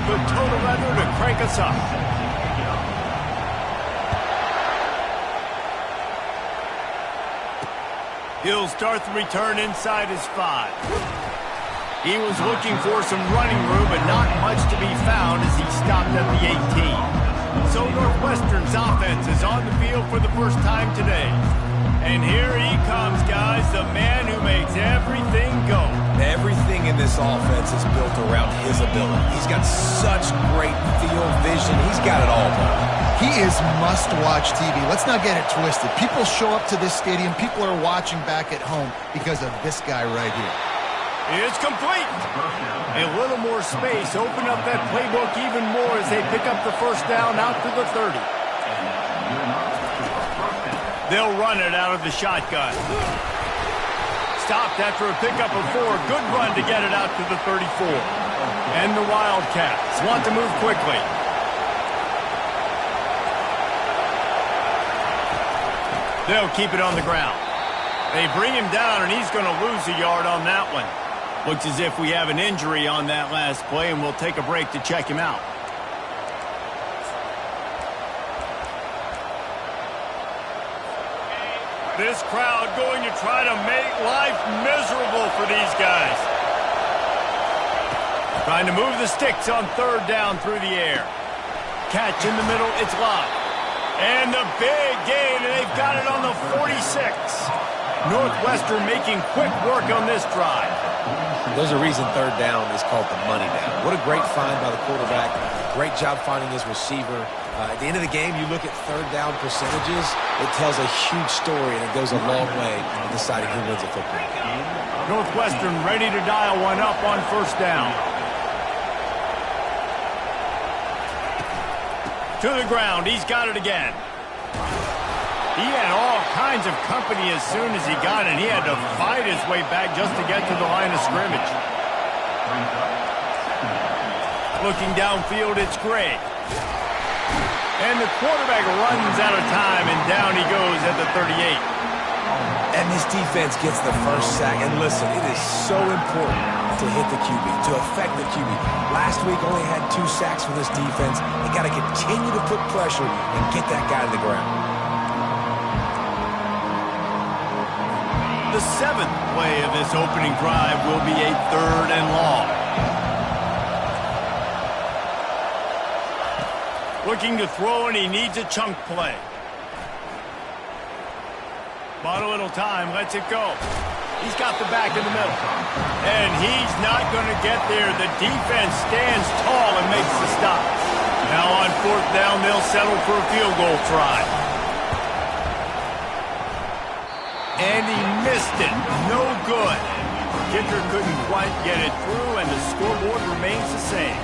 good toe to leather to crank us up. He'll start the return inside his 5. He was looking for some running room, but not much to be found as he stopped at the 18. So Northwestern's offense is on the field for the first time today. And here he comes, guys, the man who makes everything go. Everything in this offense is built around his ability. He's got such great field vision. He's got it all, bro. He is must-watch TV. Let's not get it twisted. People show up to this stadium. People are watching back at home because of this guy right here. It's complete. A little more space. Open up that playbook even more as they pick up the first down out to the 30. They'll run it out of the shotgun. Stopped after a pickup of 4. Good run to get it out to the 34. And the Wildcats want to move quickly. They'll keep it on the ground. They bring him down, and he's going to lose a yard on that one. Looks as if we have an injury on that last play, and we'll take a break to check him out. This crowd going to try to make life miserable for these guys. Trying to move the sticks on 3rd down through the air. Catch in the middle, it's locked. And the big gain, and they've got it on the 46. Northwestern making quick work on this drive. There's a reason 3rd down is called the money down. What a great find by the quarterback. Great job finding his receiver. At the end of the game, you look at 3rd down percentages. It tells a huge story, and it goes a long way in deciding who wins a football game. Northwestern ready to dial one up on 1st down. To the ground. He's got it again. He had all kinds of company as soon as he got it. He had to fight his way back just to get to the line of scrimmage. Looking downfield, it's Gray. And the quarterback runs out of time, and down he goes at the 38. And this defense gets the first sack. And listen, it is so important to hit the QB, to affect the QB. Last week only had 2 sacks from this defense. They got to continue to put pressure and get that guy to the ground. The 7th play of this opening drive will be a 3rd and long. Looking to throw, and he needs a chunk play. Bought a little time, lets it go. He's got the back in the middle. And he's not going to get there. The defense stands tall and makes the stop. Now on 4th down, they'll settle for a field goal try. And he missed it. No good. Kicker couldn't quite get it through, and the scoreboard remains the same.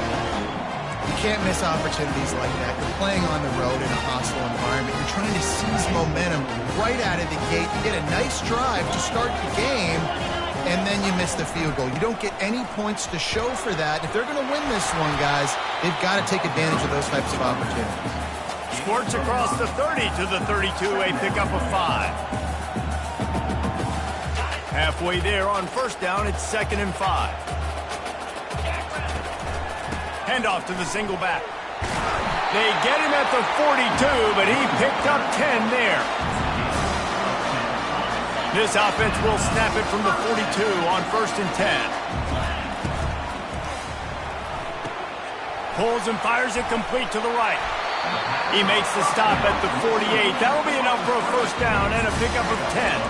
You can't miss opportunities like that. You're playing on the road in a hostile environment. You're trying to seize momentum right out of the gate. You get a nice drive to start the game, and then you miss the field goal. You don't get any points to show for that. If they're going to win this one, guys, they've got to take advantage of those types of opportunities. Squirts across the 30 to the 32, a pickup of 5. Halfway there on 1st down, it's 2nd and 5. Handoff to the single back. They get him at the 42, but he picked up 10 there. This offense will snap it from the 42 on 1st and 10. Pulls and fires it complete to the right. He makes the stop at the 48. That'll be enough for a 1st down and a pickup of 10.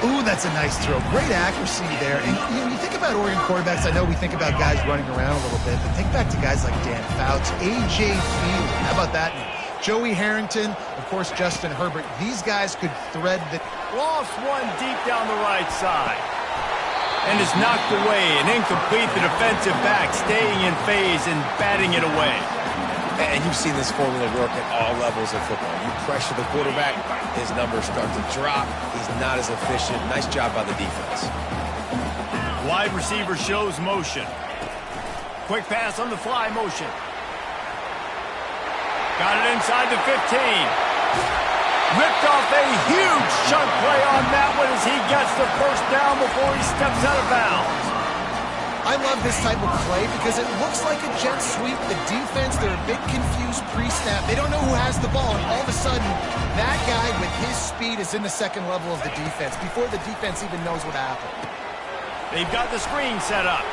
Ooh, that's a nice throw. Great accuracy there. And you think about Oregon quarterbacks, I know we think about guys running around a little bit, but think back to guys like Dan Fouts, A.J. Feely. How about that? Joey Harrington, of course, Justin Herbert. These guys could thread the... Lost one deep down the right side. And is knocked away and incomplete. The defensive back staying in phase and batting it away. And you've seen this formula work at all levels of football. You pressure the quarterback, his numbers start to drop. He's not as efficient. Nice job by the defense. Wide receiver shows motion. Quick pass on the fly motion. Got it inside the 15. Ripped off a huge chunk play on that one as he gets the 1st down before he steps out of bounds. I love this type of play because it looks like a jet sweep. The defense, they're a bit confused pre-snap. They don't know who has the ball, and all of a sudden, that guy with his speed is in the second level of the defense before the defense even knows what happened. They've got the screen set up.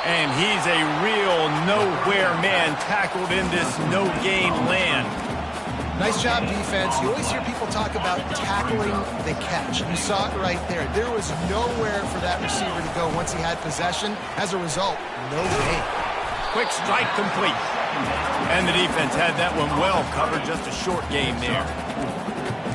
And he's a real nowhere man tackled in this no-gain land. Nice job, defense. You always hear people talk about tackling the catch. You saw it right there. There was nowhere for that receiver to go once he had possession. As a result, no gain. Quick strike complete. And the defense had that one well covered. Just a short game there.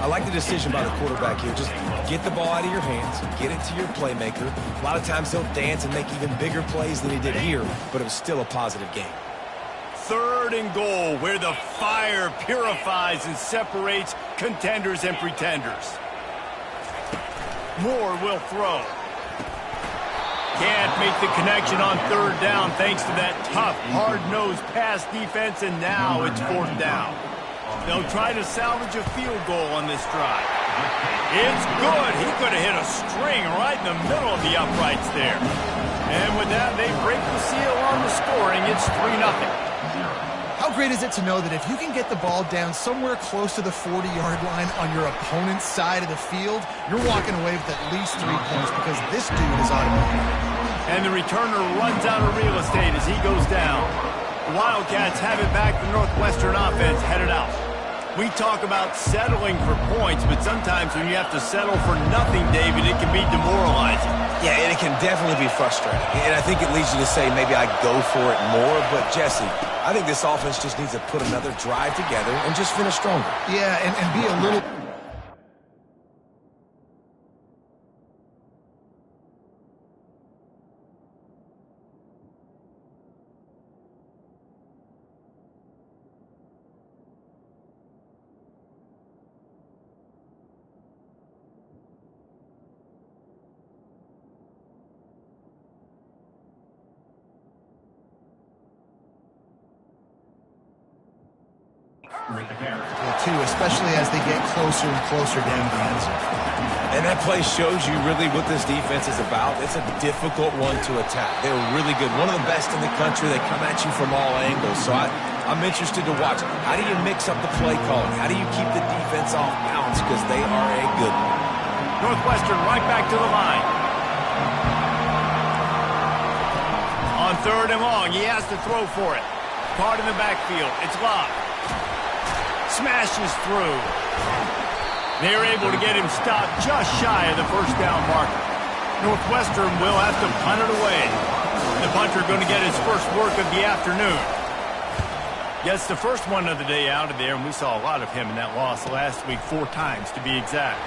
I like the decision by the quarterback here. Just get the ball out of your hands, get it to your playmaker. A lot of times he'll dance and make even bigger plays than he did here, but it was still a positive game. 3rd and goal, where the fire purifies and separates contenders and pretenders. Moore will throw. Can't make the connection on 3rd down thanks to that tough, hard-nosed pass defense, and now it's 4th down. They'll try to salvage a field goal on this drive. It's good. He could have hit a string right in the middle of the uprights there. And with that, they break the seal on the scoring. It's 3-0. How great is it to know that if you can get the ball down somewhere close to the 40-yard line on your opponent's side of the field, you're walking away with at least 3 points because this dude is automatic. And the returner runs out of real estate as he goes down. The Wildcats have it back. The Northwestern offense headed out. We talk about settling for points, but sometimes when you have to settle for nothing, David, it can be demoralizing. Yeah, and it can definitely be frustrating. And I think it leads you to say maybe I go for it more. But, Jesse, I think this offense just needs to put another drive together and just finish stronger. Yeah, and be a little... too, especially as they get closer and closer down the end zone. And that play shows you really what this defense is about. It's a difficult one to attack. They're really good. One of the best in the country. They come at you from all angles. So I'm interested to watch. How do you mix up the play calling? How do you keep the defense off balance? Because they are a good one. Northwestern right back to the line. On 3rd and long, he has to throw for it. Caught in the backfield. It's locked. Smashes through. They're able to get him stopped just shy of the 1st down marker. Northwestern will have to punt it away. The punter going to get his first work of the afternoon. Gets the first one of the day out of there, and we saw a lot of him in that loss last week, 4 times to be exact.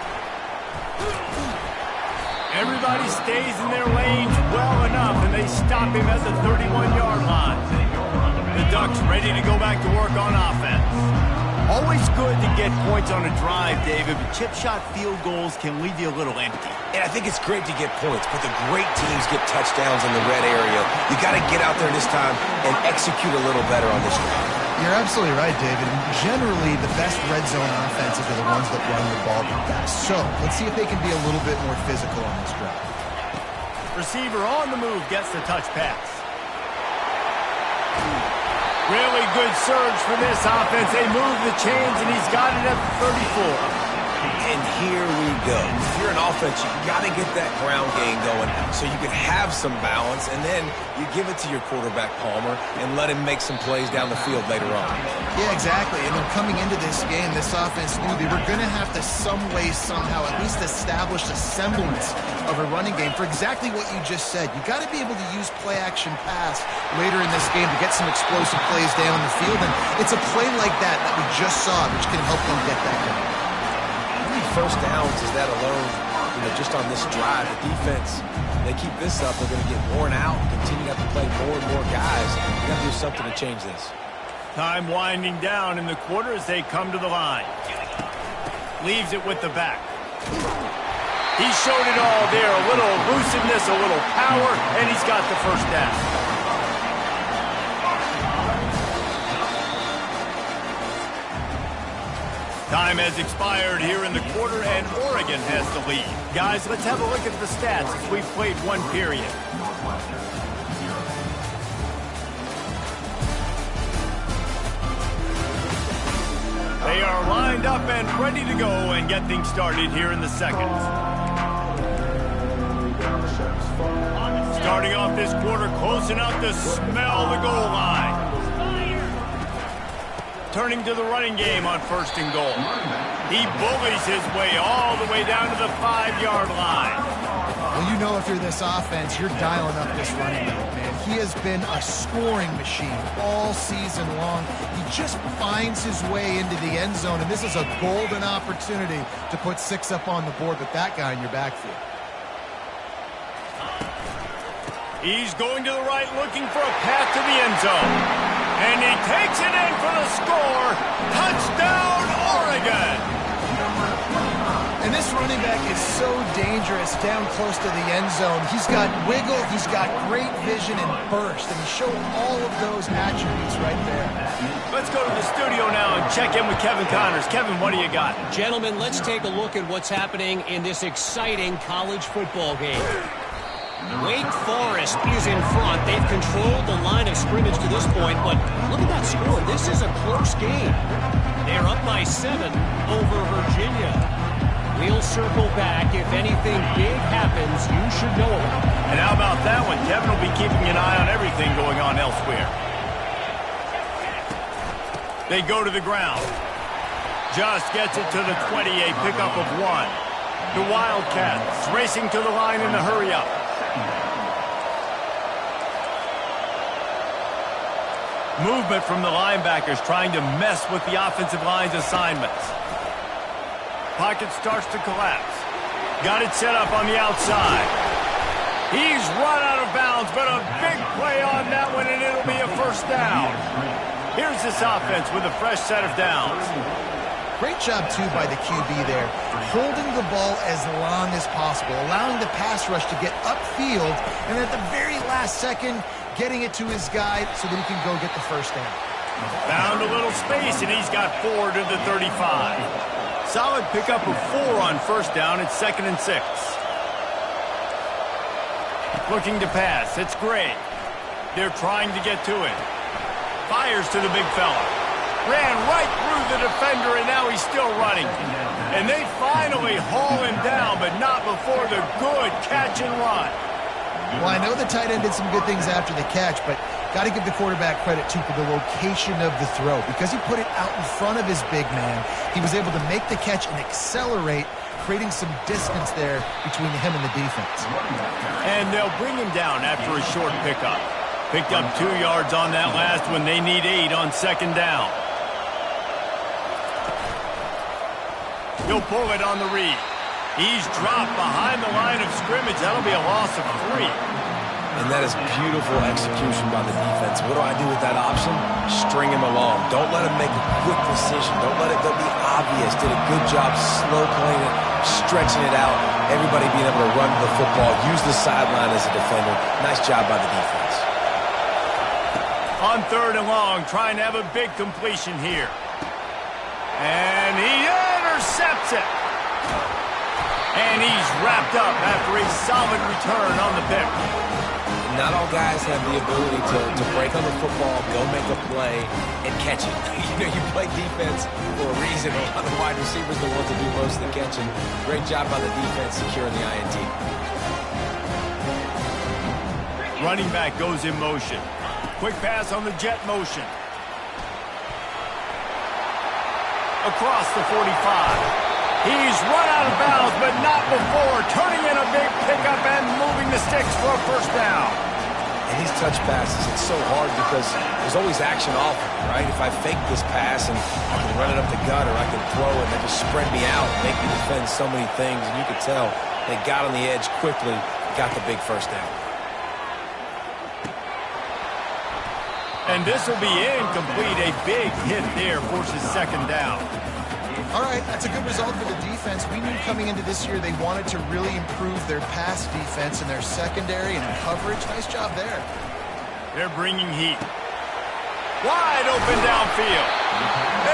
Everybody stays in their lanes well enough, and they stop him at the 31-yard line. The Ducks ready to go back to work on offense. Always good to get points on a drive, David, but chip shot field goals can leave you a little empty. And I think it's great to get points, but the great teams get touchdowns in the red area. You got to get out there this time and execute a little better on this drive. You're absolutely right, David. Generally, the best red zone offenses are the ones that run the ball the best. So, let's see if they can be a little bit more physical on this drive. Receiver on the move gets the touch pass. Really good surge for this offense. They move the chains, and he's got it at 34. And here we go. If you're an offense, you got to get that ground game going so you can have some balance, and then you give it to your quarterback, Palmer, and let him make some plays down the field later on. Yeah, exactly. And then coming into this game, this offense knew they were going to have to some way, somehow, at least establish a semblance of a running game for exactly what you just said. You got to be able to use play-action pass later in this game to get some explosive plays down the field, and it's a play like that we just saw, which can help them get that going. 1st downs is that alone, just on this drive. The defense, they keep this up, they're going to get worn out, continue to have to play more and more guys. You got to do something to change this. Time winding down in the quarter as they come to the line. Leaves it with the back. He showed it all there, a little elusiveness, a little power, and he's got the 1st down. Time has expired here in the quarter, and Oregon has the lead. Guys, let's have a look at the stats as we've played 1 period. They are lined up and ready to go and get things started here in the second. Starting off this quarter close enough to smell the goal line. Turning to the running game on 1st and goal. He bullies his way all the way down to the 5-yard line. Well, you know if you're this offense, you're dialing up this running back, man. He has been a scoring machine all season long. He just finds his way into the end zone, and this is a golden opportunity to put 6 up on the board with that guy in your backfield. He's going to the right, looking for a path to the end zone. And he takes it in for the score. Touchdown, Oregon! And this running back is so dangerous down close to the end zone. He's got wiggle, he's got great vision and burst, and he showed all of those attributes right there. Let's go to the studio now and check in with Kevin Connors. Kevin, what do you got? Gentlemen, let's take a look at what's happening in this exciting college football game. Wake Forest is in front. They've controlled the line of scrimmage to this point, but look at that score. This is a close game. They're up by 7 over Virginia. We'll circle back. If anything big happens, you should know it. And how about that one? Kevin will be keeping an eye on everything going on elsewhere. They go to the ground. Just gets it to the 20, a pickup of 1. The Wildcats racing to the line in the hurry-up. Movement from the linebackers trying to mess with the offensive line's assignments. Pocket starts to collapse. Got it set up on the outside. He's run out of bounds, but a big play on that one, and it'll be a 1st down. Here's this offense with a fresh set of downs. Great job, too, by the QB there, holding the ball as long as possible, allowing the pass rush to get upfield, and at the very last second, getting it to his guy so that he can go get the 1st down. Found a little space, and he's got 4 to the 35. Solid pickup of 4 on 1st down. It's 2nd and 6. Looking to pass. It's Gray. They're trying to get to it. Fires to the big fella. Ran right through the defender, and now he's still running. And they finally haul him down, but not before the good catch and run. Well, I know the tight end did some good things after the catch, but got to give the quarterback credit, too, for the location of the throw. Because he put it out in front of his big man, he was able to make the catch and accelerate, creating some distance there between him and the defense. And they'll bring him down after a short pickup. Picked up 2 yards on that last one. They need 8 on 2nd down. He'll pull it on the read. He's dropped behind the line of scrimmage. That'll be a loss of 3. And that is beautiful execution by the defense. What do I do with that option? String him along. Don't let him make a quick decision. Don't let it be obvious. Did a good job slow playing it, stretching it out. Everybody being able to run the football, use the sideline as a defender. Nice job by the defense. On 3rd and long, trying to have a big completion here. And he intercepts it. And he's wrapped up after a solid return on the pick. Not all guys have the ability to break on the football, go make a play, and catch it. You play defense for a reason. A lot of the wide receivers are the ones that do most of the catching. Great job by the defense securing the INT. Running back goes in motion. Quick pass on the jet motion. Across the 45. He's run out of bounds, but not before turning in a big pickup and moving the sticks for a 1st down. And these touch passes, it's so hard because there's always action off of it, right? If I fake this pass and I can run it up the gut or I can throw it and they just spread me out, make me defend so many things, and you could tell they got on the edge quickly, got the big 1st down. And this will be incomplete. A big hit there forces 2nd down. All right, that's a good result for the defense. We knew coming into this year they wanted to really improve their pass defense and their secondary and coverage. Nice job there. They're bringing heat. Wide open downfield.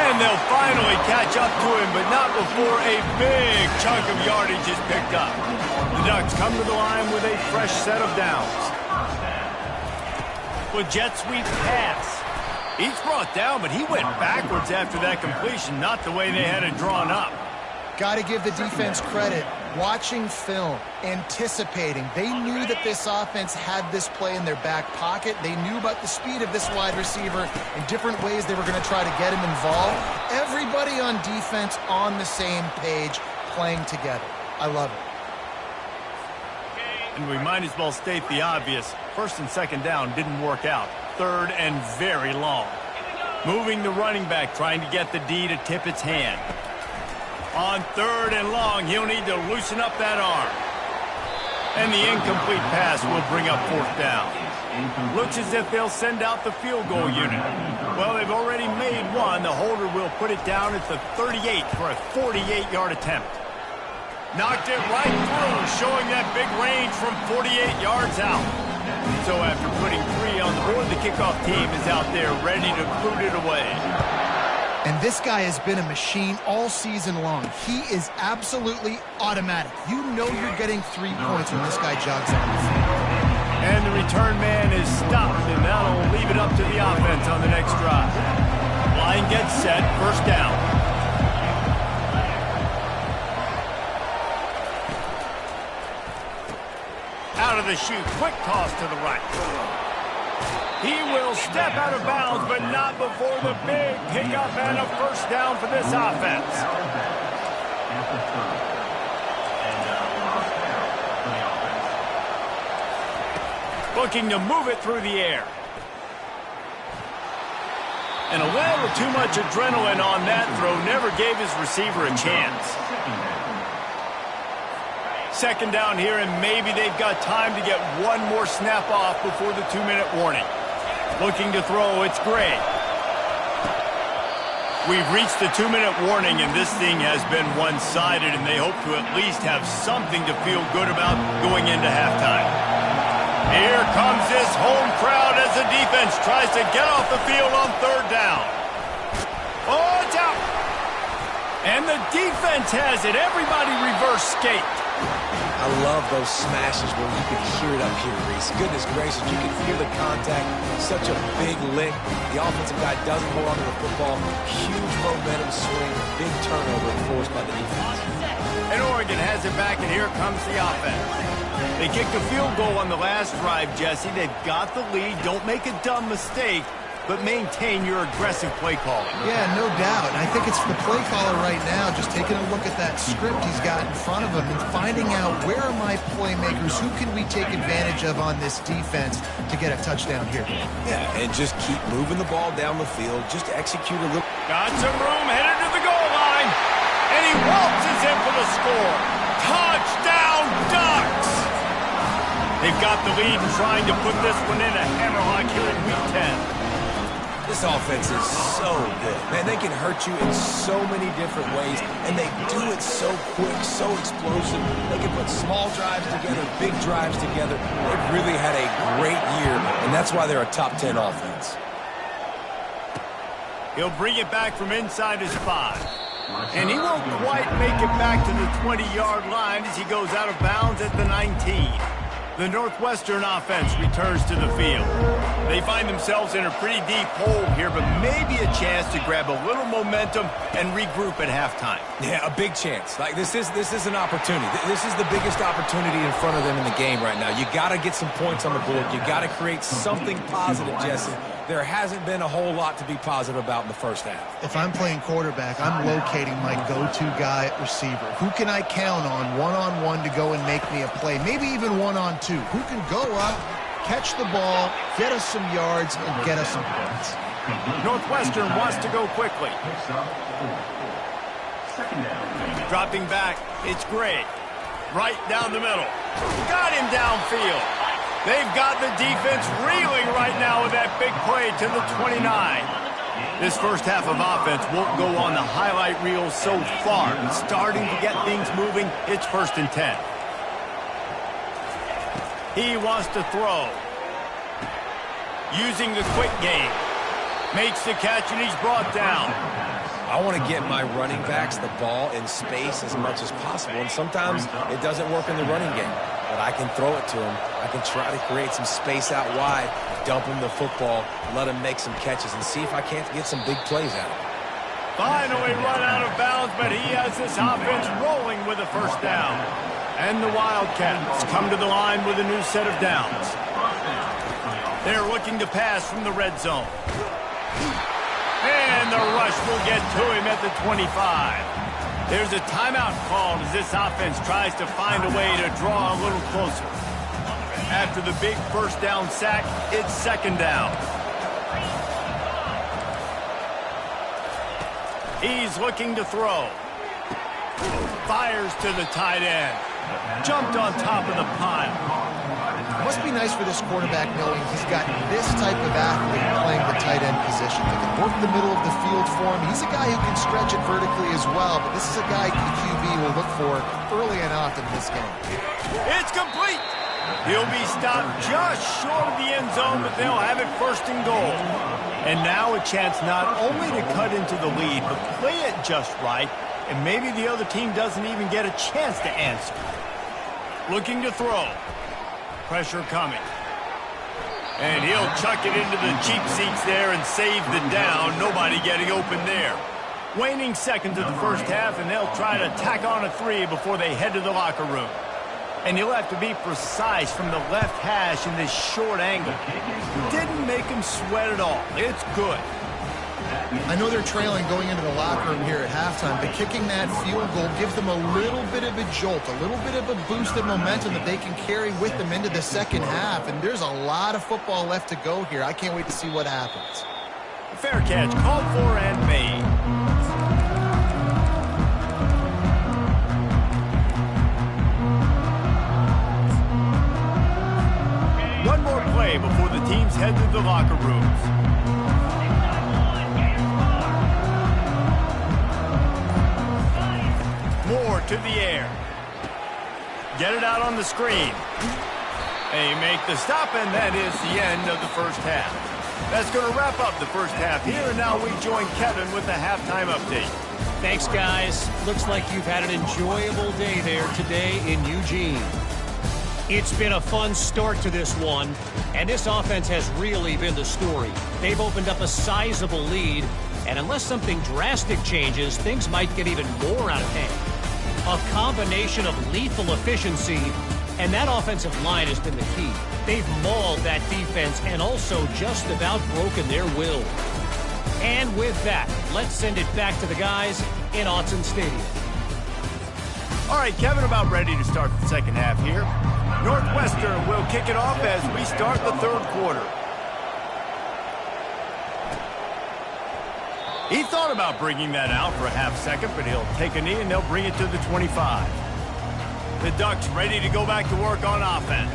And they'll finally catch up to him, but not before a big chunk of yardage is picked up. The Ducks come to the line with a fresh set of downs. With jet sweep pass. He's brought down, but he went backwards after that completion, not the way they had it drawn up. Got to give the defense credit. Watching film, anticipating. They knew that this offense had this play in their back pocket. They knew about the speed of this wide receiver and different ways they were going to try to get him involved. Everybody on defense on the same page, playing together. I love it. And we might as well state the obvious. First and second down didn't work out. Third and very long. Moving the running back, trying to get the D to tip its hand. On third and long, he'll need to loosen up that arm. And the incomplete pass will bring up fourth down. Looks as if they'll send out the field goal unit. Well, they've already made one. The holder will put it down at the 38 for a 48-yard attempt. Knocked it right through, showing that big range from 48 yards out. So after putting 3 on the board, the kickoff team is out there ready to boot it away. And this guy has been a machine all season long. He is absolutely automatic. You know you're getting 3 points when this guy jogs on the field. And the return man is stopped, and that'll leave it up to the offense on the next drive. Line gets set, first down. Out of the chute, quick toss to the right. He will step out of bounds, but not before the big pickup and a first down for this offense. Looking to move it through the air. And a little too much adrenaline on that throw never gave his receiver a chance. Second down here, and maybe they've got time to get one more snap off before the 2-minute warning. Looking to throw, it's Gray. We've reached the 2-minute warning, and this thing has been one-sided, and they hope to at least have something to feel good about going into halftime. Here comes this home crowd as the defense tries to get off the field on third down. Oh, it's out. And the defense has it. Everybody reverse skate. I love those smashes where you can hear it up here, Reese. Goodness gracious, you can hear the contact. Such a big lick. The offensive guy doesn't hold on to the football. Huge momentum swing. Big turnover forced by the defense. And Oregon has it back, and here comes the offense. They kicked a field goal on the last drive, Jesse. They've got the lead. Don't make a dumb mistake, but maintain your aggressive play calling. Yeah, no doubt. And I think it's the play caller right now just taking a look at that script he's got in front of him and finding out where are my playmakers, who can we take advantage of on this defense to get a touchdown here. Yeah, and just keep moving the ball down the field. Just execute a little. Got some room, headed to the goal line, and he waltzes in for the score. Touchdown, Ducks! They've got the lead and trying to put this one in a hammerlock here in Week 10. This offense is so good. Man, they can hurt you in so many different ways, and they do it so quick, so explosive. They can put small drives together, big drives together. They've really had a great year, and that's why they're a top 10 offense. He'll bring it back from inside his 5. And he won't quite make it back to the 20-yard line as he goes out of bounds at the 19. The Northwestern offense returns to the field. They find themselves in a pretty deep hole here, but maybe a chance to grab a little momentum and regroup at halftime. Yeah, a big chance. Like this is an opportunity. This is the biggest opportunity in front of them in the game right now. You got to get some points on the board. You got to create something positive, Jesse. There hasn't been a whole lot to be positive about in the first half. If I'm playing quarterback, I'm locating my go-to guy at receiver. Who can I count on one-on-one to go and make me a play? Maybe even one-on-two. Who can go up, catch the ball, get us some yards, and get us some points? Northwestern wants to go quickly. Dropping back, it's Gray. Right down the middle. Got him downfield. They've got the defense reeling right now with that big play to the 29. This first half of offense won't go on the highlight reel so far. But starting to get things moving, it's 1st and 10. He wants to throw. Using the quick game. Makes the catch, and he's brought down. I want to get my running backs the ball in space as much as possible, and sometimes it doesn't work in the running game. But I can throw it to him. I can try to create some space out wide, dump him the football, let him make some catches, and see if I can't get some big plays out of him. Finally run out of bounds, but he has this offense rolling with a first down. And the Wildcats come to the line with a new set of downs. They're looking to pass from the red zone. And the rush will get to him at the 25. There's a timeout called as this offense tries to find a way to draw a little closer. After the big first down sack, it's second down. He's looking to throw. Fires to the tight end. Jumped on top of the pile. Must be nice for this quarterback knowing he's got this type of athlete playing the tight end position. They can work the middle of the field for him. He's a guy who can stretch it vertically as well, but this is a guy the QB will look for early and often in this game. It's complete. He'll be stopped just short of the end zone, but they'll have it first and goal. And now a chance not only to cut into the lead, but play it just right, and maybe the other team doesn't even get a chance to answer. Looking to throw. Pressure coming. And he'll chuck it into the cheap seats there and save the down. Nobody getting open there. Waning seconds of the first half, and they'll try to tack on a 3 before they head to the locker room. And he'll have to be precise from the left hash in this short angle. Didn't make him sweat at all. It's good. I know they're trailing going into the locker room here at halftime, but kicking that field goal gives them a little bit of a jolt, a little bit of a boost of momentum that they can carry with them into the second half. And there's a lot of football left to go here. I can't wait to see what happens. Fair catch called for and made. One more play before the teams head to the locker rooms. Moore to the air. Get it out on the screen. They make the stop, and that is the end of the first half. That's going to wrap up the first half here, and now we join Kevin with the halftime update. Thanks, guys. Looks like you've had an enjoyable day there today in Eugene. It's been a fun start to this one, and this offense has really been the story. They've opened up a sizable lead, and unless something drastic changes, things might get even more out of hand. A combination of lethal efficiency, and that offensive line has been the key. They've mauled that defense and also just about broken their will. And with that, let's send it back to the guys in Autzen Stadium. All right, Kevin, about ready to start the second half here. Northwestern will kick it off as we start the third quarter. He thought about bringing that out for a half second, but he'll take a knee and they'll bring it to the 25. The Ducks ready to go back to work on offense.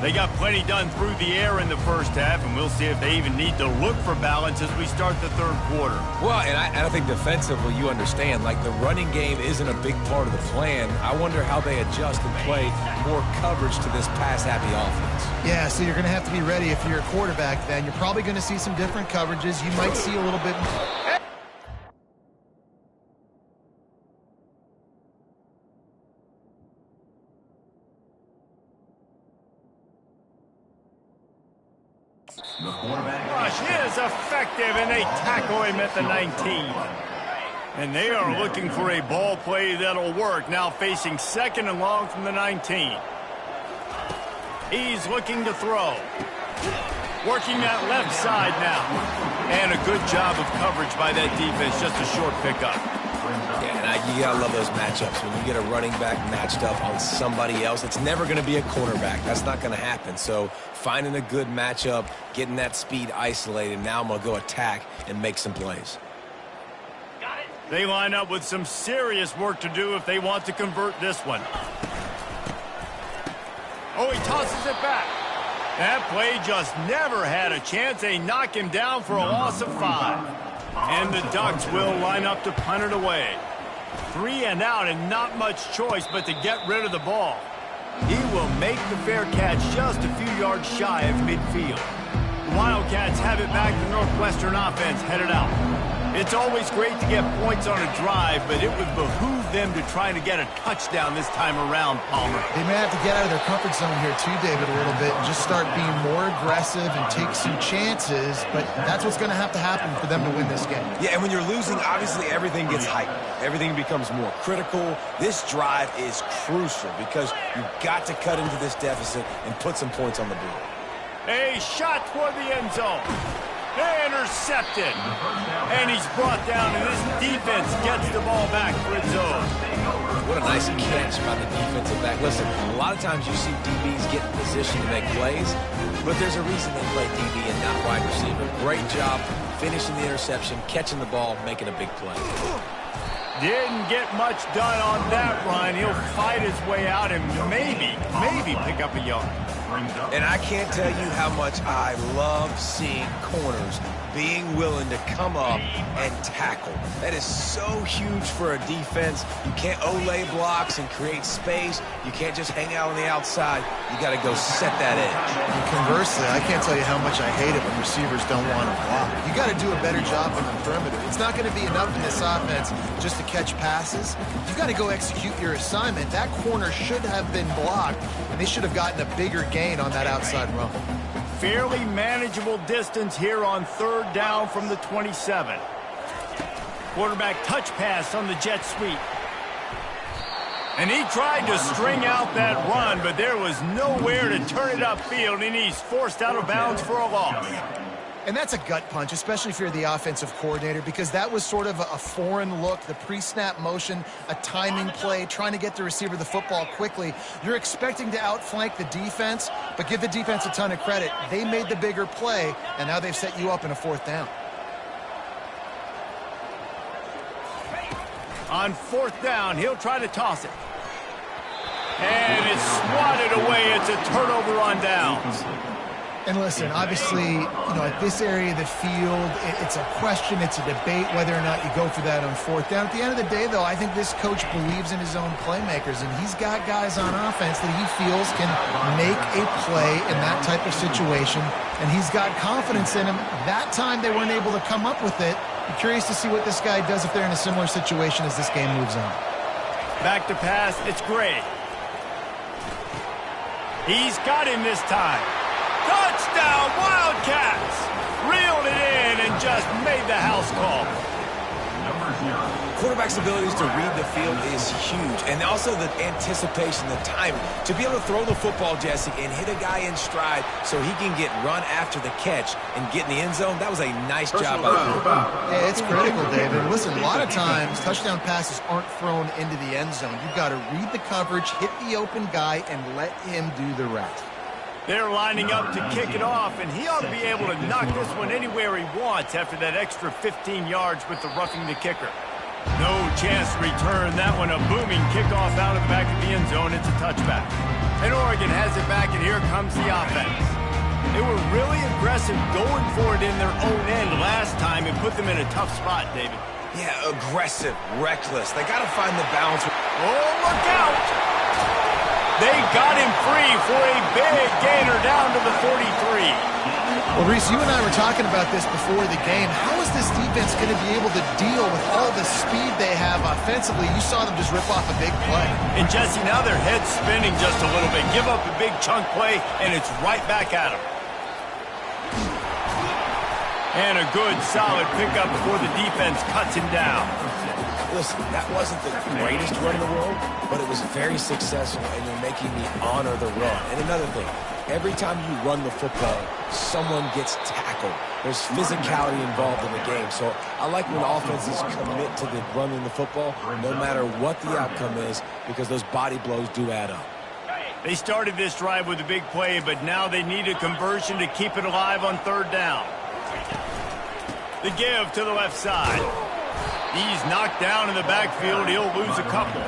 They got plenty done through the air in the first half, and we'll see if they even need to look for balance as we start the third quarter. Well, and I think defensively, you understand, like the running game isn't a big part of the plan. I wonder how they adjust and play more coverage to this pass-happy offense. Yeah, so you're going to have to be ready if you're a quarterback then. You're probably going to see some different coverages. You might see a little bit more. Rush is effective, and they tackle him at the 19. And they are looking for a ball play that'll work. Now facing second and long from the 19. He's looking to throw. Working that left side now. And a good job of coverage by that defense. Just a short pickup. Yeah, and you got to love those matchups. When you get a running back matched up on somebody else, it's never going to be a cornerback. That's not going to happen. So finding a good matchup, getting that speed isolated, now I'm going to go attack and make some plays. They line up with some serious work to do if they want to convert this one. Oh, he tosses it back. That play just never had a chance. They knock him down for a loss of 5. And the Ducks will line up to punt it away. 3 and out, and not much choice but to get rid of the ball. He will make the fair catch just a few yards shy of midfield. The Wildcats have it back. The Northwestern offense headed out. It's always great to get points on a drive, but it would behoove them to try to get a touchdown this time around, Palmer. They may have to get out of their comfort zone here too, David, a little bit and just start being more aggressive and take some chances, but that's what's going to happen for them to win this game. Yeah, and when you're losing, obviously everything gets heightened. Everything becomes more critical. This drive is crucial because you've got to cut into this deficit and put some points on the board. A shot toward the end zone. Intercepted. And he's brought down, and this defense gets the ball back for its own. What a nice catch by the defensive back. Listen, a lot of times you see DBs get in position to make plays, but there's a reason they play DB and not wide receiver. Great job finishing the interception, catching the ball, making a big play. Didn't get much done on that run. He'll fight his way out and maybe pick up a yard. And I can't tell you how much I love seeing corners being willing to come up and tackle. That is so huge for a defense. You can't olay blocks and create space. You can't just hang out on the outside. You got to go set that edge. And conversely, I can't tell you how much I hate it when receivers don't want to block. You got to do a better job on the perimeter. It's not going to be enough in this offense just to catch passes. You got to go execute your assignment. That corner should have been blocked, and they should have gotten a bigger gain on that outside run. Fairly manageable distance here on third down from the 27. Quarterback touch pass on the jet sweep. And he tried to string out that run, but there was nowhere to turn it upfield, and he's forced out of bounds for a loss. And that's a gut punch, especially if you're the offensive coordinator, because that was sort of a foreign look, the pre-snap motion, a timing play, trying to get the receiver the football quickly. You're expecting to outflank the defense, but give the defense a ton of credit. They made the bigger play, and now they've set you up in a fourth down. On fourth down, he'll try to toss it. And it's swatted away. It's a turnover on downs. And listen, obviously, at this area of the field, it's a question, it's a debate whether or not you go for that on fourth down. At the end of the day, though, I think this coach believes in his own playmakers, and he's got guys on offense that he feels can make a play in that type of situation, and he's got confidence in him. That time they weren't able to come up with it. I'm curious to see what this guy does if they're in a similar situation as this game moves on. Back to pass, it's Gray. He's got him this time. Touchdown, Wildcats! Reeled it in and just made the house call. Quarterback's abilities to read the field is huge, and also the anticipation, the timing. To be able to throw the football, Jesse, and hit a guy in stride so he can get run after the catch and get in the end zone, that was a nice job by the quarterback. Yeah, it's critical, David. Listen, a lot of times touchdown passes aren't thrown into the end zone. You've got to read the coverage, hit the open guy, and let him do the rest. They're lining up to kick it off, and he ought to be able to knock this one anywhere he wants after that extra 15 yards with the roughing the kicker. No chance to return that one. A booming kickoff out of the back of the end zone. It's a touchback. And Oregon has it back, and here comes the offense. They were really aggressive going for it in their own end last time and put them in a tough spot, David. Yeah, aggressive, reckless. They got to find the balance. Oh, look out! They got him free for a big gainer down to the 43. Well, Reese, you and I were talking about this before the game. How is this defense going to be able to deal with all the speed they have offensively? You saw them just rip off a big play. And, Jesse, now their head's spinning just a little bit. Give up a big chunk play, and it's right back at them. And a good, solid pickup before the defense cuts him down. Listen, that wasn't the greatest run in the world, but it was very successful, and you're making me honor the run. And another thing, every time you run the football, someone gets tackled. There's physicality involved in the game. So I like when offenses commit to the running the football, no matter what the outcome is, because those body blows do add up. They started this drive with a big play, but now they need a conversion to keep it alive on third down. The give to the left side. He's knocked down in the backfield. He'll lose a couple.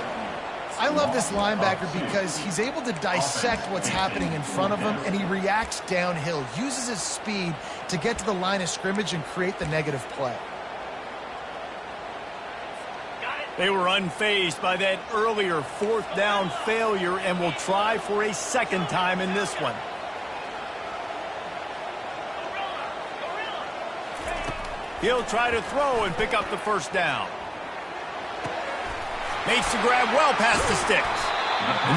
I love this linebacker because he's able to dissect what's happening in front of him, and he reacts downhill, uses his speed to get to the line of scrimmage and create the negative play. They were unfazed by that earlier fourth down failure and will try for a second time in this one. He'll try to throw and pick up the first down. Makes the grab well past the sticks.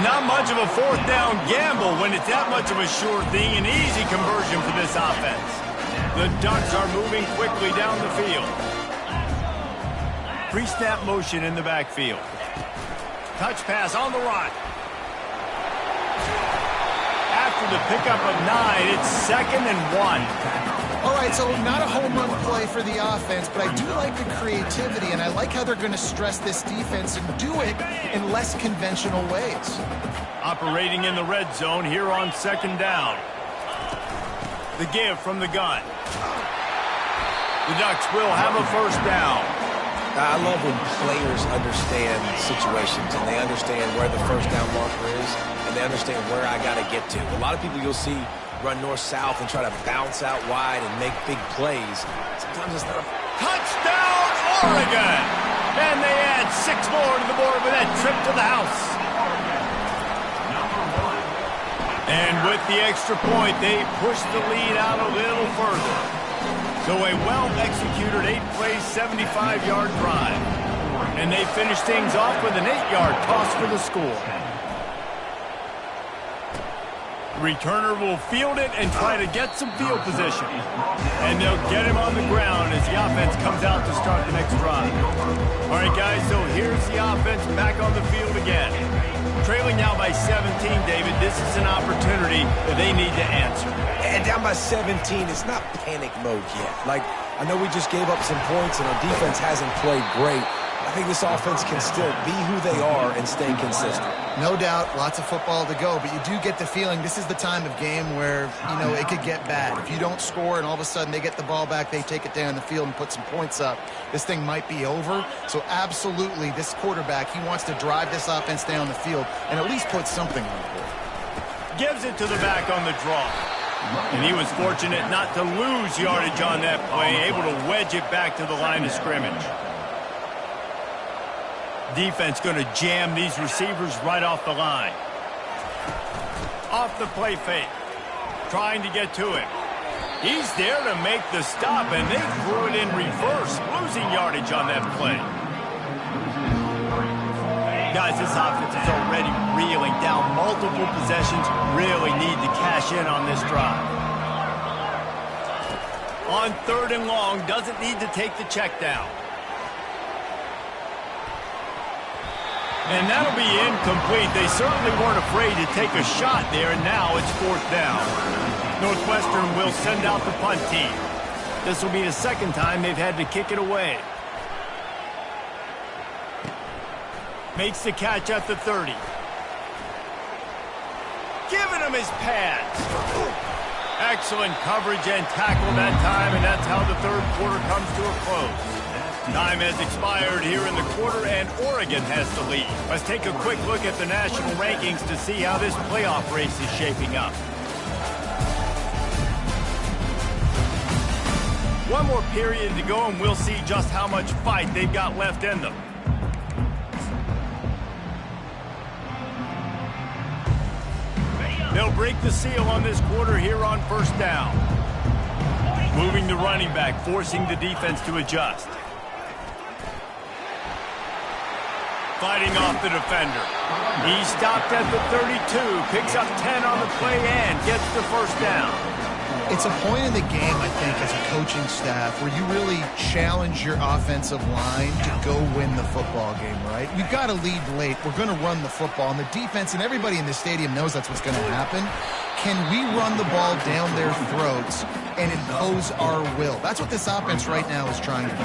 Not much of a fourth down gamble when it's that much of a sure thing. An easy conversion for this offense. The Ducks are moving quickly down the field. Pre-snap motion in the backfield. Touch pass on the run. After the pickup of 9, it's 2nd and 1. All right, so not a home run play for the offense, but I do like the creativity, and I like how they're going to stress this defense and do it in less conventional ways. Operating in the red zone here on 2nd down. The give from the gun. The Ducks will have a first down. I love when players understand situations and they understand where the first down marker is and they understand where I got to get to. A lot of people you'll see run north-south and try to bounce out wide and make big plays. Sometimes it's not a... Touchdown, Oregon! And they add 6 more to the board with that trip to the house. And with the extra point, they push the lead out a little further. So a well-executed 8-play, 75-yard drive. And they finish things off with an 8-yard toss for the score. The returner will field it and try to get some field position. And they'll get him on the ground as the offense comes out to start the next drive. All right, guys, so here's the offense back on the field again. Trailing now by 17, David. This is an opportunity that they need to answer. And down by 17, it's not panic mode yet. Like, I know we just gave up some points and our defense hasn't played great. I think this offense can still be who they are and stay consistent. No doubt, lots of football to go, but you do get the feeling this is the time of game where, you know, it could get bad. If you don't score and all of a sudden they get the ball back, they take it down the field and put some points up, this thing might be over. So absolutely, this quarterback, he wants to drive this offense down the field and at least put something on the board. Gives it to the back on the draw. And he was fortunate not to lose yardage on that play, able to wedge it back to the line of scrimmage. Defense going to jam these receivers right off the line. Off the play fake. Trying to get to him. He's there to make the stop, and they threw it in reverse, losing yardage on that play. Guys, this offense is already reeling down multiple possessions. Really need to cash in on this drive. On 3rd and long, doesn't need to take the check down. And that'll be incomplete. They certainly weren't afraid to take a shot there, and now it's 4th down. Northwestern will send out the punt team. This will be the 2nd time they've had to kick it away. Makes the catch at the 30. Giving him his pads. Excellent coverage and tackle that time, and that's how the 3rd quarter comes to a close. Time has expired here in the quarter, and Oregon has the lead. Let's take a quick look at the national rankings to see how this playoff race is shaping up. One more period to go, and we'll see just how much fight they've got left in them. They'll break the seal on this quarter here on 1st down. Moving the running back, forcing the defense to adjust. Fighting off the defender. He stopped at the 32, picks up 10 on the play and gets the 1st down. It's a point in the game, I think, as a coaching staff where you really challenge your offensive line to go win the football game, right? We've got to lead late. We're going to run the football. And the defense and everybody in the stadium knows that's what's going to happen. Can we run the ball down their throats and impose our will? That's what this offense right now is trying to do.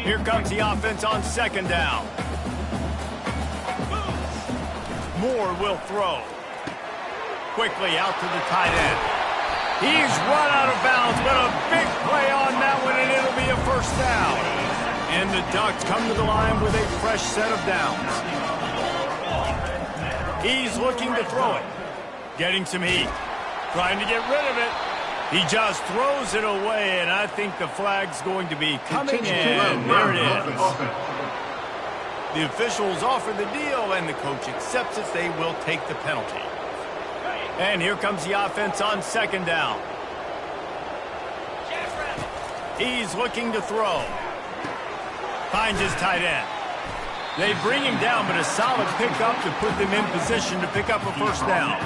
Here comes the offense on 2nd down. Moore will throw. Quickly out to the tight end. He's run out of bounds, but a big play on that one, and it'll be a 1st down. And the Ducks come to the line with a fresh set of downs. He's looking to throw it. Getting some heat. Trying to get rid of it. He just throws it away, and I think the flag's going to be coming in. There it is. The officials offer the deal, and the coach accepts it. They will take the penalty. And here comes the offense on 2nd down. He's looking to throw. Finds his tight end. They bring him down, but a solid pickup to put them in position to pick up a first down.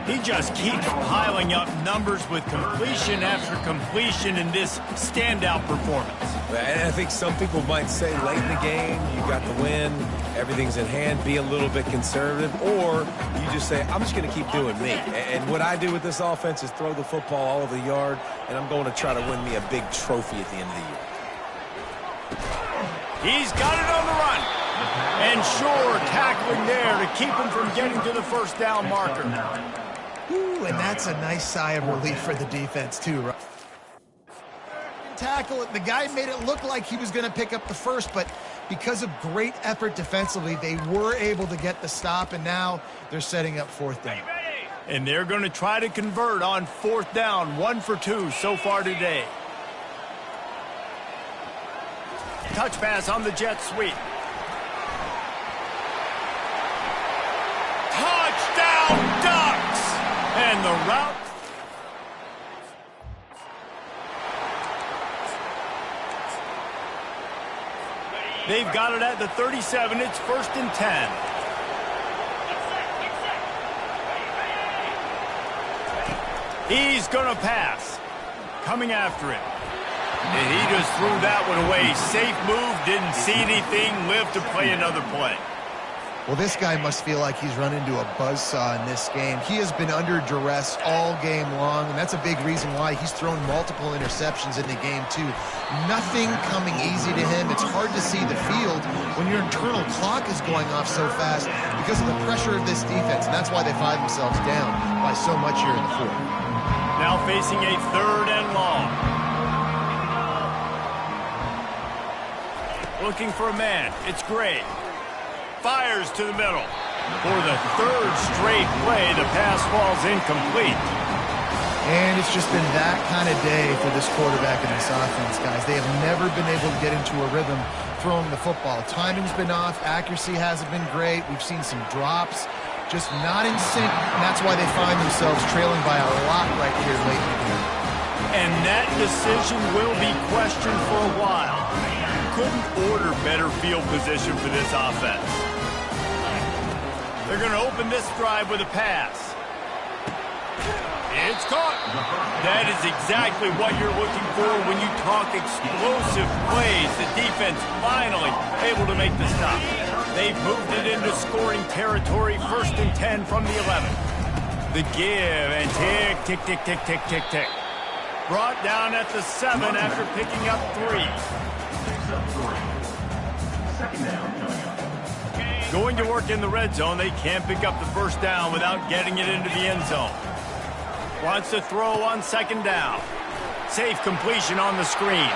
He just keeps piling up numbers with completion after completion in this standout performance. And I think some people might say late in the game, you got the win, everything's in hand, be a little bit conservative, or you just say, I'm just going to keep doing me. And what I do with this offense is throw the football all over the yard, and I'm going to try to win me a big trophy at the end of the year. He's got it on the run. And sure, tackling there to keep him from getting to the first down marker. Ooh, and that's a nice sigh of relief for the defense, too, right? Tackle it. The guy made it look like he was going to pick up the first, but because of great effort defensively, they were able to get the stop, and now they're setting up fourth down. And they're going to try to convert on fourth down, 1 for 2 so far today. Touch pass on the jet sweep. Touchdown Ducks! And the route. They've got it at the 37. It's 1st and 10. He's going to pass. Coming after him. And he just threw that one away. Safe move, didn't see anything, lived to play another play. Well, this guy must feel like he's run into a buzzsaw in this game. He has been under duress all game long, and that's a big reason why he's thrown multiple interceptions in the game, too. Nothing coming easy to him. It's hard to see the field when your internal clock is going off so fast because of the pressure of this defense, and that's why they find themselves down by so much here in the fourth. Now facing a 3rd and long. Looking for a man. It's Gray. Fires to the middle. For the 3rd straight play, the pass falls incomplete. And it's just been that kind of day for this quarterback and this offense, guys. They have never been able to get into a rhythm throwing the football. Timing's been off. Accuracy hasn't been great. We've seen some drops. Just not in sync, and that's why they find themselves trailing by a lot right here late in the game. And that decision will be questioned for a while. Couldn't order better field position for this offense. They're going to open this drive with a pass. It's caught. That is exactly what you're looking for when you talk explosive plays. The defense finally able to make the stop. They've moved it into scoring territory, 1st and 10 from the 11. The give and tick, tick, tick, tick, tick, tick, tick. Brought down at the 7 after picking up 3. Going to work in the red zone. They can't pick up the first down without getting it into the end zone. Wants to throw on 2nd down. Safe completion on the screen.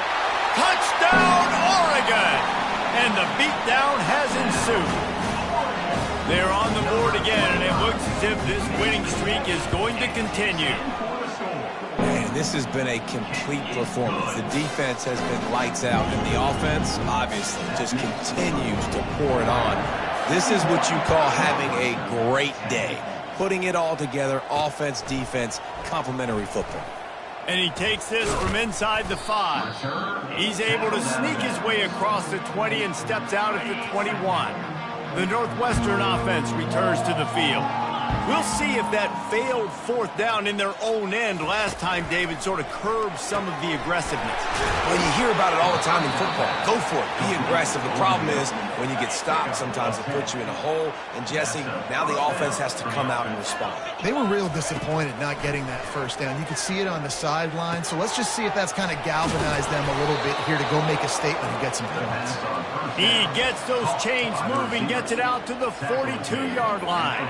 Touchdown, Oregon! And the beatdown has ensued. They're on the board again, and it looks as if this winning streak is going to continue. Man, this has been a complete performance. The defense has been lights out, and the offense, obviously, just continues to pour it on. This is what you call having a great day. Putting it all together, offense, defense, complementary football. And he takes this from inside the 5. He's able to sneak his way across the 20 and steps out at the 21. The Northwestern offense returns to the field. We'll see if that failed 4th down in their own end last time, David, sort of curbed some of the aggressiveness. Well, you hear about it all the time in football. Go for it. Be aggressive. The problem is when you get stopped, sometimes it puts you in a hole. And, Jesse, now the offense has to come out and respond. They were real disappointed not getting that first down. You could see it on the sideline. So let's just see if that's kind of galvanized them a little bit here to go make a statement and get some points. He gets those chains moving, gets it out to the 42-yard line.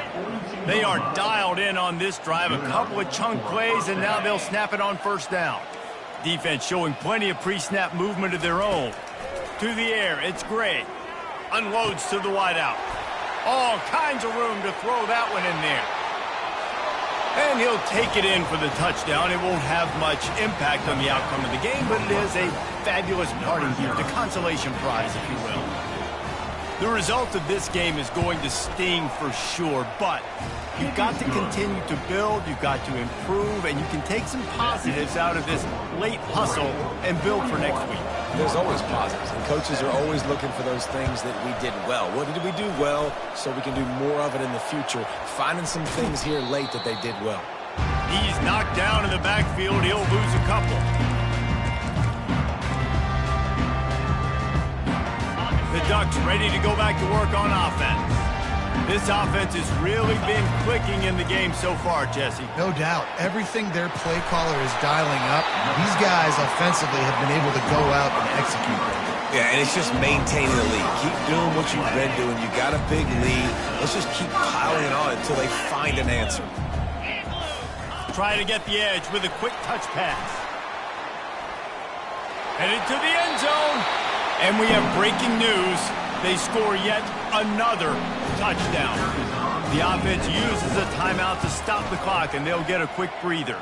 They are dialed in on this drive, a couple of chunk plays, and now they'll snap it on 1st down. Defense showing plenty of pre-snap movement of their own. To the air, it's Gray. Unloads to the wideout. All kinds of room to throw that one in there. And he'll take it in for the touchdown. It won't have much impact on the outcome of the game, but it is a fabulous parting gift, a consolation prize, if you will. The result of this game is going to sting for sure, but you've got to continue to build, you've got to improve, and you can take some positives out of this late hustle and build for next week. There's always positives, and coaches are always looking for those things that we did well. What did we do well so we can do more of it in the future? Finding some things here late that they did well. He's knocked down in the backfield. He'll lose a couple. The Ducks ready to go back to work on offense. This offense has really been clicking in the game so far, Jesse. No doubt. Everything their play caller is dialing up, these guys offensively have been able to go out and execute. Yeah, and it's just maintaining the lead. Keep doing what you've been doing. You got a big lead. Let's just keep piling it on until they find an answer. Try to get the edge with a quick touch pass. Headed to the end zone. And we have breaking news. They score yet another touchdown. The offense uses a timeout to stop the clock, and they'll get a quick breather.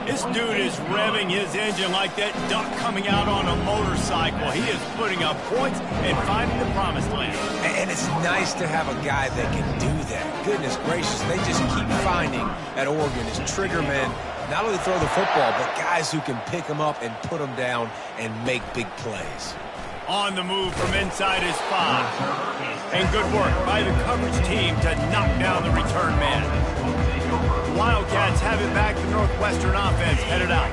This dude is revving his engine like that duck coming out on a motorcycle. He is putting up points and finding the promised land. And it's nice to have a guy that can do that. Goodness gracious, they just keep finding at Oregon is trigger men. Not only throw the football, but guys who can pick them up and put them down and make big plays. On the move from inside his 5. And good work by the coverage team to knock down the return man. The Wildcats have it back. The Northwestern offense headed out.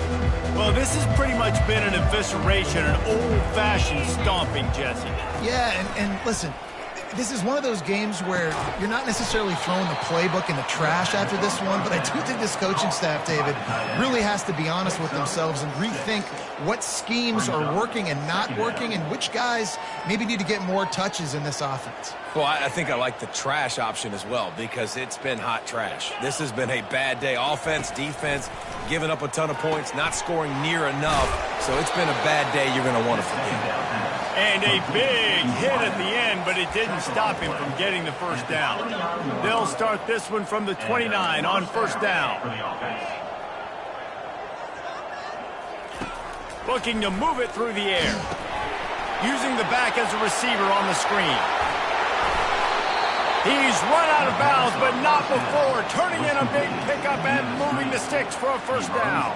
Well, this has pretty much been an evisceration, an old-fashioned stomping, Jesse. Yeah, and listen, this is one of those games where you're not necessarily throwing the playbook in the trash after this one, but I do think this coaching staff, David, really has to be honest with themselves and rethink what schemes are working and not working and which guys maybe need to get more touches in this offense. Well, I think I like the trash option as well because it's been hot trash. This has been a bad day. Offense, defense, giving up a ton of points, not scoring near enough. So it's been a bad day you're going to want to forget. And a big hit at the end, but it didn't stop him from getting the first down. They'll start this one from the 29 on first down. Looking to move it through the air. Using the back as a receiver on the screen. He's run out of bounds, but not before. Turning in a big pickup and moving the sticks for a first down.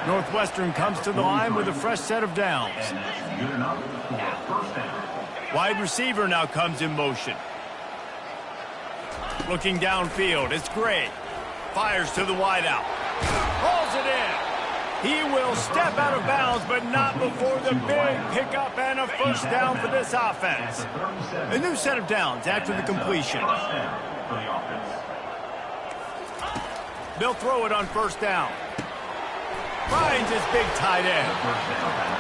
Northwestern comes to the line with a fresh set of downs. Wide receiver now comes in motion. Looking downfield, it's Gray. Fires to the wideout. Hauls it in. He will step out of bounds, but not before the big pickup and a first down for this offense. A new set of downs after the completion. They'll throw it on first down. Finds his big tight end.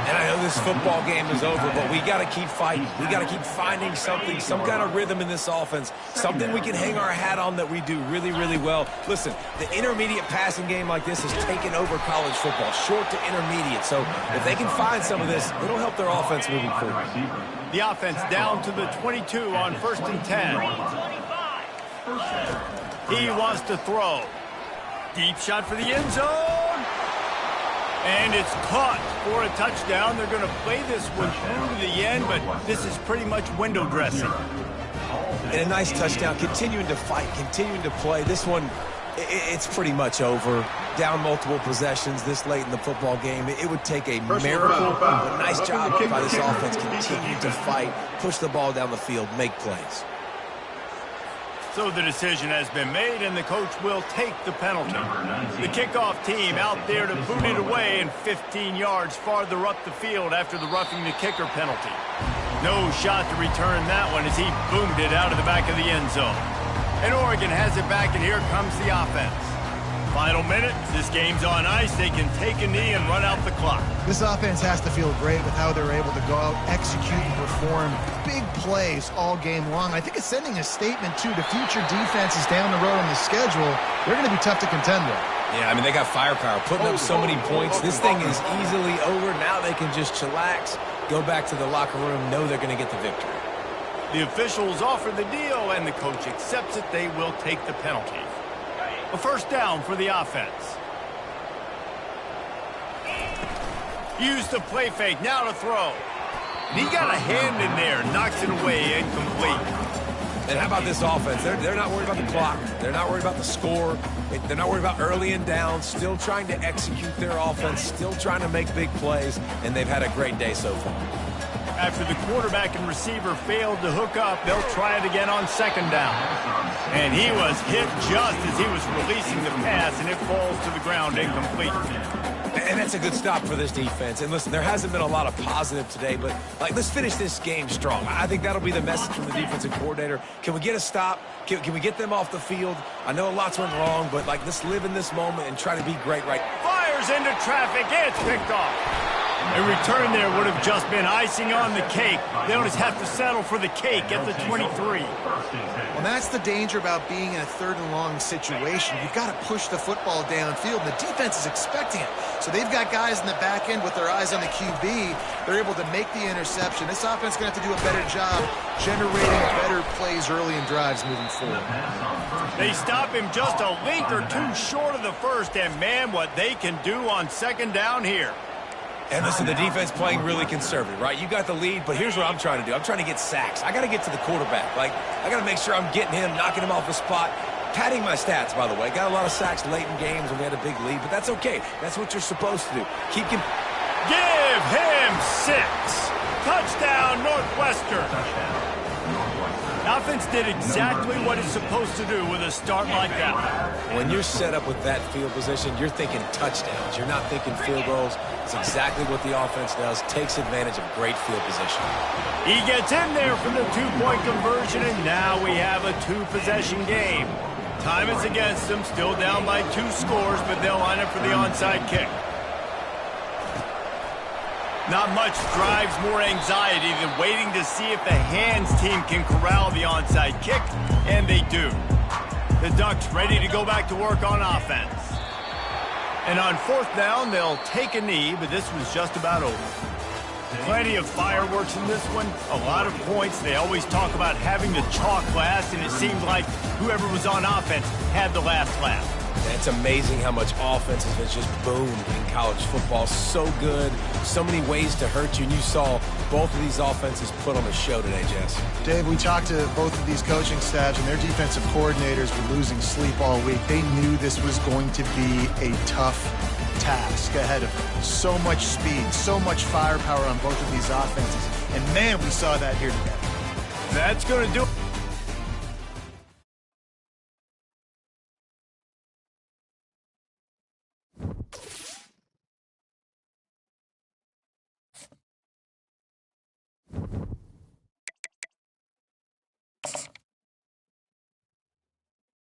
And I know this football game is over, but we got to keep fighting. We got to keep finding something, some kind of rhythm in this offense, something we can hang our hat on that we do really, really well. Listen, the intermediate passing game like this has taken over college football, short to intermediate. So if they can find some of this, it'll help their offense moving forward. The offense down to the 22 on 1st and 10. He wants to throw. Deep shot for the end zone. And it's caught for a touchdown. They're going to play this one through to the end, but this is pretty much window dressing. And a nice touchdown, continuing to fight, continuing to play. This one, it's pretty much over. Down multiple possessions this late in the football game. It would take a miracle, but nice job by this offense. Continue to fight, push the ball down the field, make plays. So the decision has been made, and the coach will take the penalty. The kickoff team out there to boot it away and 15 yards farther up the field after the roughing the kicker penalty. No shot to return that one as he boomed it out of the back of the end zone. And Oregon has it back, and here comes the offense. Final minute, this game's on ice. They can take a knee and run out the clock. This offense has to feel great with how they're able to go out, execute, and perform big plays all game long. I think it's sending a statement, too, to future defenses down the road on the schedule. They're going to be tough to contend with. Yeah, I mean, they got firepower, putting up so many points. This thing is easily over. Now they can just chillax, go back to the locker room, know they're going to get the victory. The officials offer the deal, and the coach accepts it. They will take the penalty. A first down for the offense. Use the play fake, now to throw. And he got a hand in there, knocks it away, incomplete. And how about this offense? They're not worried about the clock. They're not worried about the score. They're not worried about early and down. Still trying to execute their offense. Still trying to make big plays. And they've had a great day so far. After the quarterback and receiver failed to hook up, they'll try it again on second down. And he was hit just as he was releasing the pass, and it falls to the ground incomplete. And that's a good stop for this defense. And listen, there hasn't been a lot of positive today, but let's finish this game strong. I think that'll be the message from the defensive coordinator. Can we get a stop? Can we get them off the field? I know lots went wrong, but let's live in this moment and try to be great right. Fires into traffic. It's picked off. A return there would have just been icing on the cake. They'll just have to settle for the cake at the 23. Well, that's the danger about being in a third and long situation. You've got to push the football downfield, and the defense is expecting it. So they've got guys in the back end with their eyes on the QB. They're able to make the interception. This offense is going to have to do a better job generating better plays early in drives moving forward. They stop him just a length or two short of the first, and man, what they can do on second down here. And listen, the defense playing really conservative, right? You got the lead, but here's what I'm trying to do. I'm trying to get sacks. I got to get to the quarterback. I got to make sure I'm getting him, knocking him off the spot. Padding my stats, by the way. Got a lot of sacks late in games when we had a big lead, but that's okay. That's what you're supposed to do. Give him 6. Touchdown, Northwestern. Offense did exactly what it's supposed to do with a start like that. When you're set up with that field position, you're thinking touchdowns. You're not thinking field goals. It's exactly what the offense does. Takes advantage of great field position. He gets in there for the two-point conversion, and now we have a two-possession game. Time is against them, still down by 2 scores, but they'll line up for the onside kick. Not much drives more anxiety than waiting to see if the hands team can corral the onside kick, and they do. The Ducks ready to go back to work on offense. And on fourth down, they'll take a knee, but this was just about over. Plenty of fireworks in this one, a lot of points. They always talk about having the chalk last, and it seemed like whoever was on offense had the last laugh. It's amazing how much offense has just boomed in college football. So good, so many ways to hurt you, and you saw both of these offenses put on a show today, Jess. Dave, we talked to both of these coaching staffs, and their defensive coordinators were losing sleep all week. They knew this was going to be a tough task ahead of them. So much speed, so much firepower on both of these offenses, and man, we saw that here today. That's going to do it.